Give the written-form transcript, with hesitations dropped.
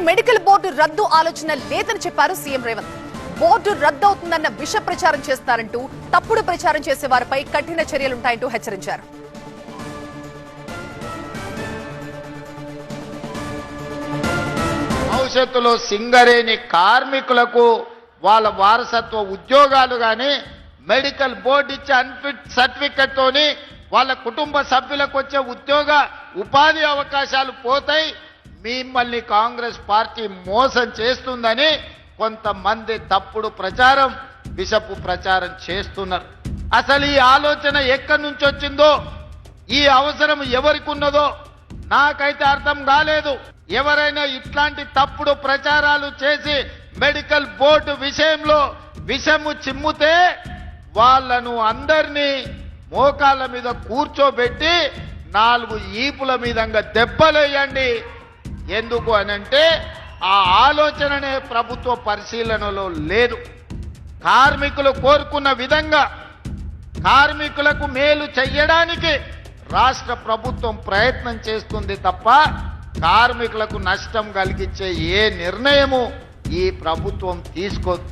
Medical board రద్దు ఆలోచన లేదని చెప్పారు సీఎం రేవంత్. బోర్డు రద్దు అవుతుందన్న విష ప్రచారం చేస్తారంటూ తప్పుడు ప్రచారం చేసే వారిపై కఠిన చర్యలుంటాయంటూ హెచ్చరించారు. భవిష్యత్తులో సింగరేణి కార్మికులకు వాళ్ళ వారసత్వ ఉద్యోగాలు గాని మెడికల్ బోర్డు ఇచ్చే అన్ఫిట్ సర్టిఫికెట్ తోని వాళ్ళ కుటుంబ సభ్యులకు వచ్చే ఉపాధి అవకాశాలు పోతాయి. మిమ్మల్ని కాంగ్రెస్ పార్టీ మోసం చేస్తుందని కొంతమంది తప్పుడు ప్రచారం, విషపు ప్రచారం చేస్తున్నారు. అసలు ఈ ఆలోచన ఎక్కడి నుంచి వచ్చిందో, ఈ అవసరం ఎవరికి ఉన్నదో నాకైతే అర్థం కాలేదు. ఎవరైనా ఇట్లాంటి తప్పుడు ప్రచారాలు చేసి మెడికల్ బోర్డు విషయంలో విషము చిమ్ముతే వాళ్ళను అందరినీ మోకాళ్ళ మీద కూర్చోబెట్టి 4 ఈపుల మీదంగా దెబ్బలేయండి. ఎందుకు అనంటే ఆ ఆలోచననే ప్రభుత్వ పరిశీలనలో లేదు. కార్మికులు కోరుకున్న విధంగా కార్మికులకు మేలు చెయ్యడానికి రాష్ట్ర ప్రభుత్వం ప్రయత్నం చేస్తుంది తప్ప కార్మికులకు నష్టం కలిగించే ఏ నిర్ణయము ఈ ప్రభుత్వం తీసుకోదు.